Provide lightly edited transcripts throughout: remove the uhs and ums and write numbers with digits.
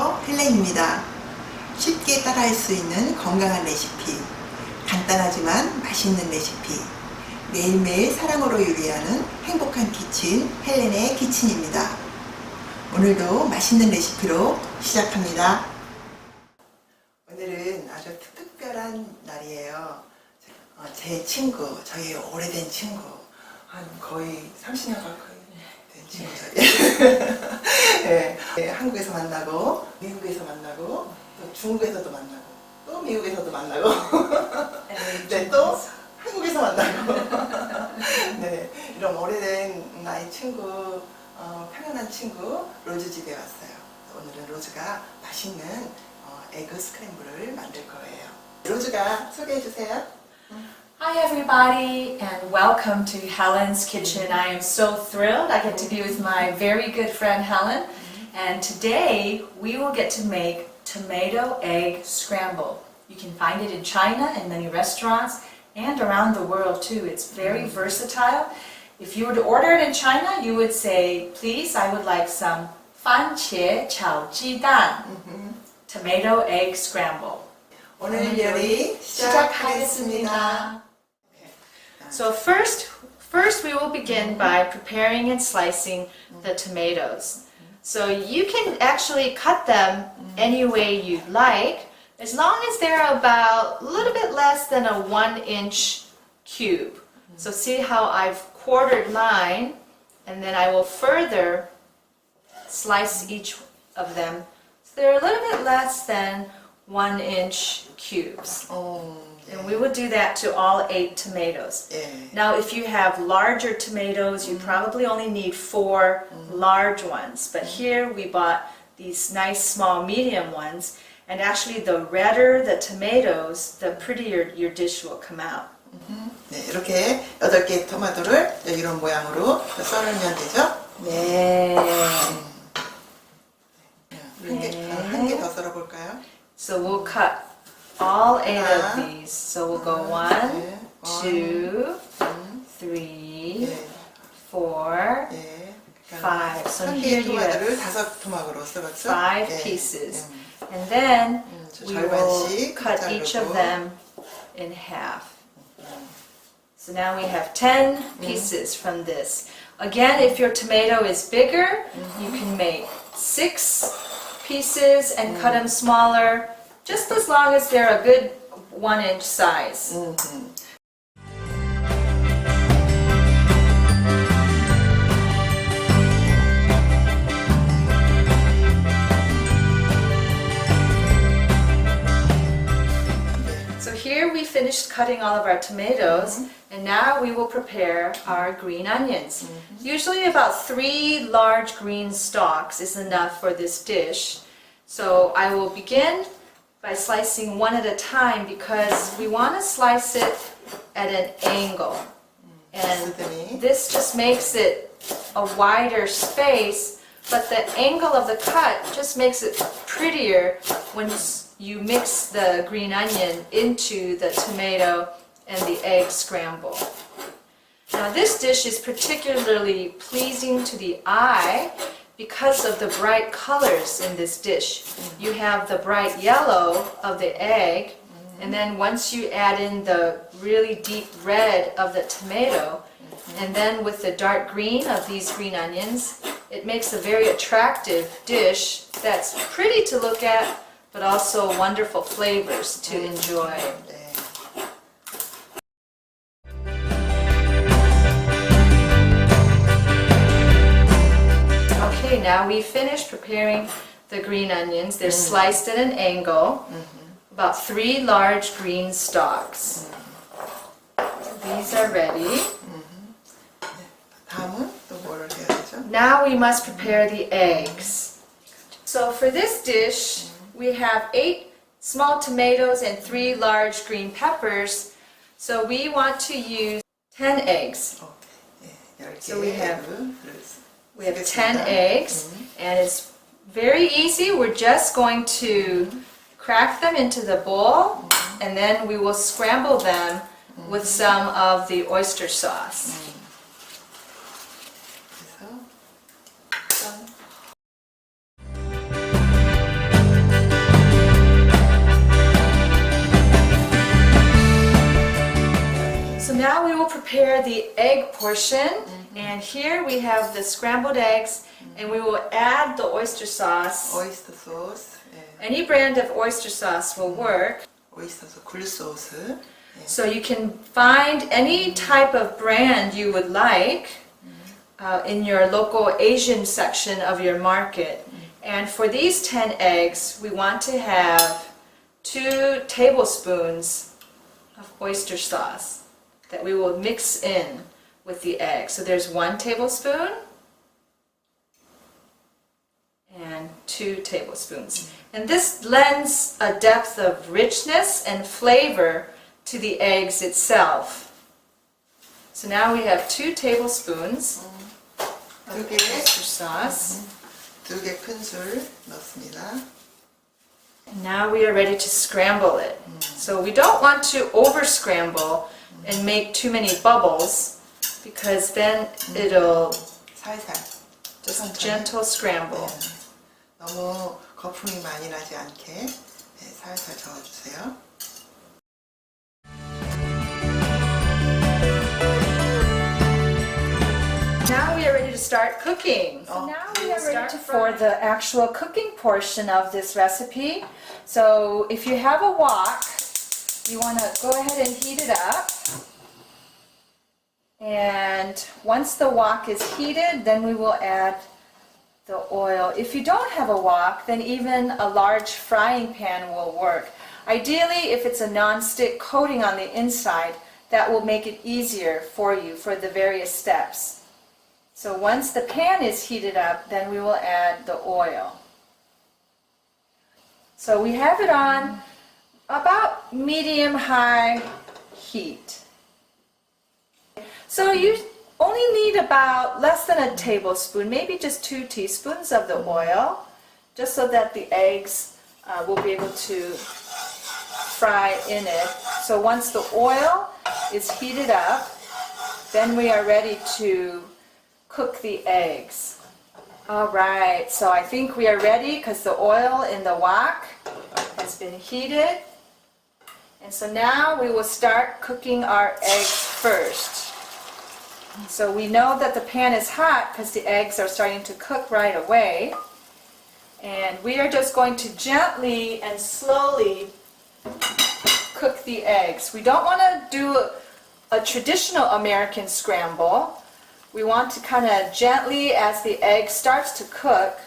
안녕하세요. 헬렌입니다. 쉽게 따라할 수 있는 건강한 레시피, 간단하지만 맛있는 레시피, 매일매일 사랑으로 요리하는 행복한 키친 헬렌의 키친입니다. 오늘도 맛있는 레시피로 시작합니다. 오늘은 아주 특별한 날이에요. 제 친구, 저희 오래된 친구, 한 거의 30년 가까이 된 친구죠. 네, 한국에서 만나고, 미국에서 만나고, 또 중국에서도 만나고, 또 미국에서도 만나고, 네, 또 한국에서 만나고, 네, 이런 오래된 나의 친구, 편안한 친구 로즈 집에 왔어요. 오늘은 로즈가 맛있는 에그 스크램블을 만들 거예요. 로즈가 소개해 주세요. Hi everybody and welcome to Helen's Kitchen. I am so thrilled I get to be with my very good friend Helen, and today we will get to make tomato egg scramble. You can find it in China in many restaurants and around the world too. It's very versatile. If you were to order it in China, you would say, please, I would like some 番茄炒鸡蛋 tomato egg scramble. 오늘 요리 시작하겠습니다. So first we will begin by preparing and slicing the tomatoes. So you can actually cut them any way you'd like, as long as they're about a little bit less than a 1-inch cube. So see how I've quartered mine, and then I will further slice each of them. So they're a little bit less than 1-inch cubes. And we would do that to all 8 tomatoes. 예. Now, if you have larger tomatoes, you probably only need 4 large ones. But here we bought these nice small medium ones. And actually, the redder the tomatoes, the prettier your dish will come out. 네, 이렇게 8개 토마토를 이런 모양으로 썰으면 되죠? 네. 한 개 더 썰어볼까요? So we'll cut all 8 of these. So we'll go 1, 2, 3, 4, 예. 5. So 한 here 개의 you have 토마토를 5토막으로 썰었죠? 5 예. pieces. And then we will 절반씩 cut each of 자르고. them in half. So now we have 10 pieces from this. Again, if your tomato is bigger, you can make 6 pieces and cut them smaller, just as long as they're a good 1-inch size. So here we finished cutting all of our tomatoes, and now we will prepare our green onions. Usually about 3 large green stalks is enough for this dish. So I will begin by slicing one at a time because we want to slice it at an angle. And this just makes it a wider space, but the angle of the cut just makes it prettier when you mix the green onion into the tomato and the egg scramble. Now this dish is particularly pleasing to the eye because of the bright colors in this dish. You have the bright yellow of the egg, and then once you add in the really deep red of the tomato, and then with the dark green of these green onions, it makes a very attractive dish that's pretty to look at, but also wonderful flavors to enjoy. Okay, now we finished preparing the green onions. They're sliced at an angle, about 3 large green stalks. These are ready. 다음은 또 뭐를 해야 되죠? Now we must prepare the eggs. So for this dish, we have 8 small tomatoes and 3 large green peppers. So we want to use 10 eggs. So we have 10 eggs, and it's very easy. We're just going to crack them into the bowl, and then we will scramble them with some of the oyster sauce. now we will prepare the egg portion. And here we have the scrambled eggs, and we will add the oyster sauce. 오이스터 소스, 예. Any brand of oyster sauce will work. 오이스터 소스, 굴 소스. 예. So you can find any type of brand you would like in your local Asian section of your market. And for these 10 eggs, we want to have 2 tablespoons of oyster sauce that we will mix in with the egg. So there's 1 tablespoon and 2 tablespoons. And this lends a depth of richness and flavor to the eggs itself. So now we have 2 tablespoons of 두 개. oyster sauce. 2개 큰술 넣습니다. And now we are ready to scramble it. So we don't want to over scramble and make too many bubbles because then it'll 살살. just 천천히. gentle scramble. 네. 너무 거품이 많이 나지 않게 네, 살살 저어주세요. Now we are ready to start cooking. So now we are ready for the actual cooking portion of this recipe. So if you have a wok, you want to go ahead and heat it up. And once the wok is heated, then we will add the oil. If you don't have a wok, then even a large frying pan will work. Ideally, if it's a non-stick coating on the inside, that will make it easier for you for the various steps. So once the pan is heated up, then we will add the oil. So we have it on about medium-high heat. So you only need about less than a tablespoon, maybe just 2 teaspoons of the oil, just so that the eggs will be able to fry in it. So once the oil is heated up, then we are ready to cook the eggs. All right, so I think we are ready because the oil in the wok has been heated. And so now we will start cooking our eggs first. So we know that the pan is hot because the eggs are starting to cook right away. And we are just going to gently and slowly cook the eggs. We don't want to do a traditional American scramble. We want to kind of gently, as the egg starts to cook,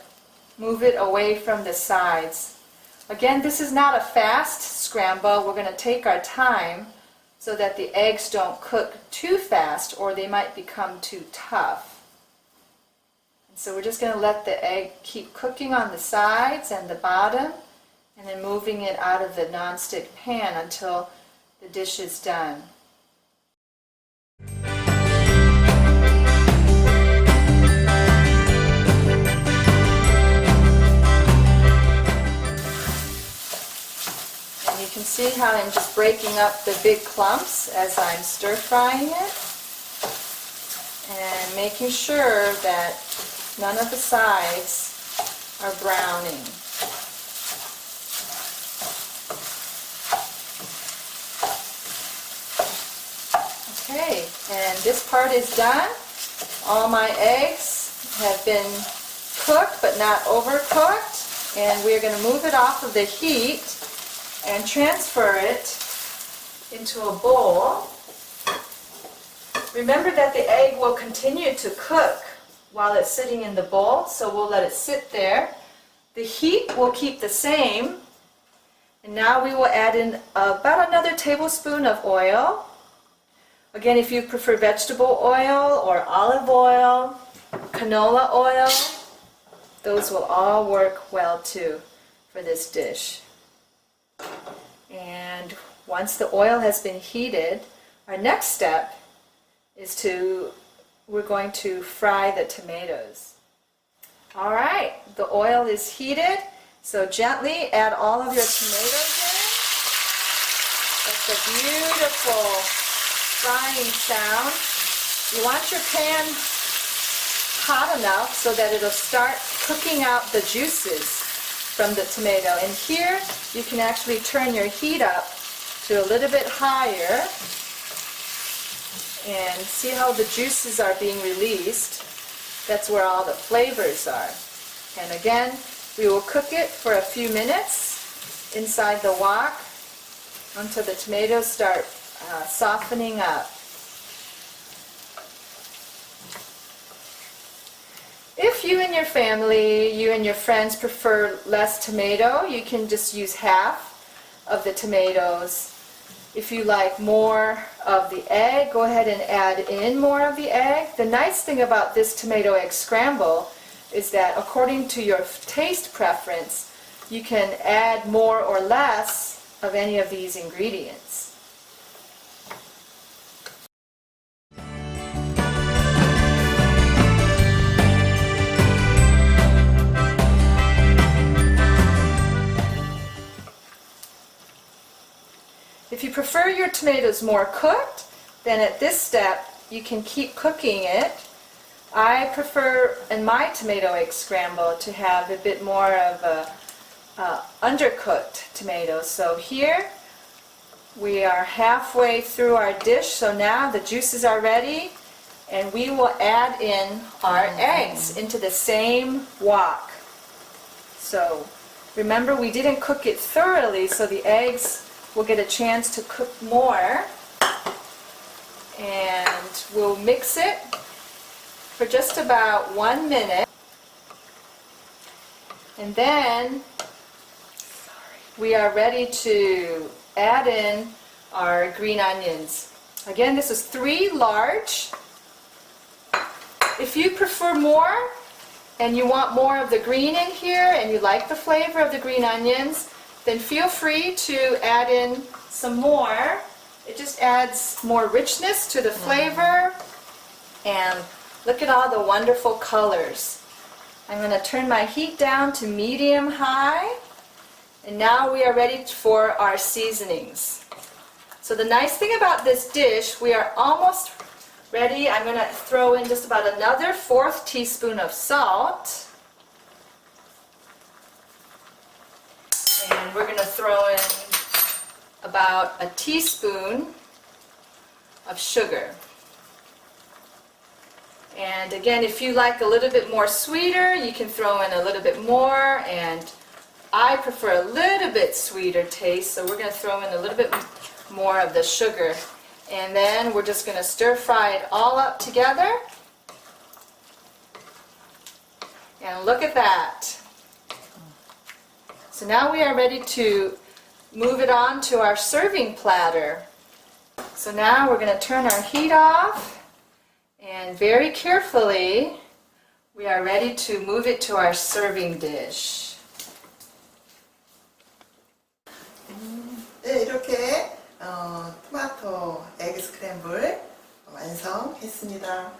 move it away from the sides. Again, this is not a fast scramble. We're going to take our time so that the eggs don't cook too fast or they might become too tough. And so we're just going to let the egg keep cooking on the sides and the bottom and then moving it out of the non-stick pan until the dish is done. And you can see how I'm just breaking up the big clumps as I'm stir frying it and making sure that none of the sides are browning. Okay, and this part is done. All my eggs have been cooked but not overcooked, and we're going to move it off of the heat and transfer it into a bowl. Remember that the egg will continue to cook while it's sitting in the bowl, so we'll let it sit there. The heat will keep the same, and now we will add in about another tablespoon of oil. Again, if you prefer vegetable oil or olive oil, canola oil, those will all work well too for this dish. And once the oil has been heated, our next step is we're going to fry the tomatoes. All right, the oil is heated, so gently add all of your tomatoes in. That's a beautiful frying sound. You want your pan hot enough so that it'll start cooking out the juices from the tomato. And here you can actually turn your heat up to a little bit higher. And see how the juices are being released? That's where all the flavors are. And again, we will cook it for a few minutes inside the wok until the tomatoes start softening up. If you and your family, you and your friends prefer less tomato, you can just use half of the tomatoes. If you like more of the egg, go ahead and add in more of the egg. The nice thing about this tomato egg scramble is that according to your taste preference, you can add more or less of any of these ingredients. If you prefer your tomatoes more cooked, then at this step you can keep cooking it. I prefer in my tomato egg scramble to have a bit more of a undercooked tomato. So here we are halfway through our dish, so now the juices are ready and we will add in our eggs into the same wok. So remember, we didn't cook it thoroughly, so the eggs will get a chance to cook more. And we'll mix it for just about 1 minute. And then we are ready to add in our green onions. Again, this is 3 large. If you prefer more and you want more of the green in here and you like the flavor of the green onions, then feel free to add in some more. It just adds more richness to the flavor. And look at all the wonderful colors. I'm going to turn my heat down to medium-high. And now we are ready for our seasonings. So the nice thing about this dish, we are almost ready. I'm going to throw in just about another 1/4 teaspoon of salt. And we're going to throw in about a teaspoon of sugar. And again, if you like a little bit more sweeter, you can throw in a little bit more. And I prefer a little bit sweeter taste, so we're going to throw in a little bit more of the sugar. And then we're just going to stir fry it all up together. And look at that. So now we are ready to move it on to our serving platter. So now we're going to turn our heat off, and very carefully we are ready to move it to our serving dish. 네, 이렇게 토마토 에그 스크램블 완성했습니다.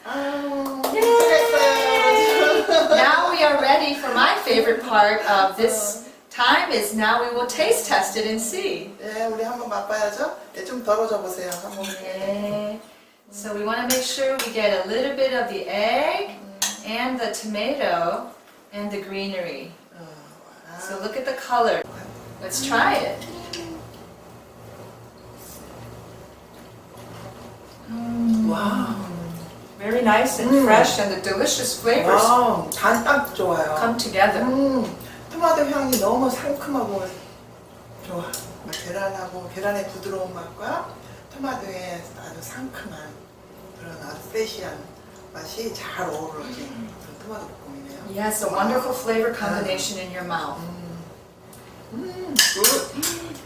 수고했어요. Now we are ready for my favorite part of this time is now we will taste test it and see. 네, 우리 한번 맛봐야죠. 네, 좀 덜어져 보세요. 한번. Okay. So we want to make sure we get a little bit of the egg and the tomato and the greenery. So look at the color. Let's try it. 와우. Very nice and fresh, and the delicious flavors 와우, 간 딱 좋아요. come together. 토마토 향이 너무 상큼하고 좋아. 계란하고 계란의 부드러운 맛과 토마토의 아주 상큼한 그런 아주 세시한 맛이 잘 어우러진 그런 토마토 볶음이네요. Yes, a wonderful flavor combination in your mouth.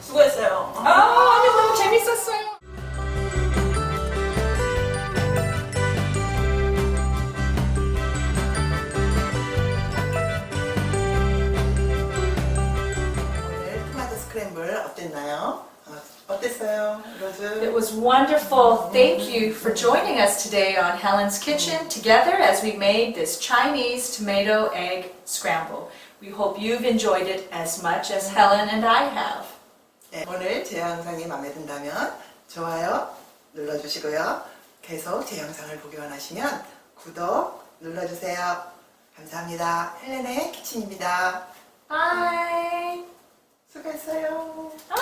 수고했어요. 아니, 너무 재밌었어요. 오늘 토마토 스크램블 어땠나요? 어땠어요, 로즈? It was wonderful. Thank you for joining us today on Helen's Kitchen together as we made this Chinese tomato egg scramble. We hope you've enjoyed it as much as Helen and I have. 네, 오늘 제 영상이 마음에 든다면 좋아요 눌러주시고요. 계속 제 영상을 보기 원하시면 구독 눌러주세요. 감사합니다. 헬렌의 키친입니다. Bye. 수고했어요. 아,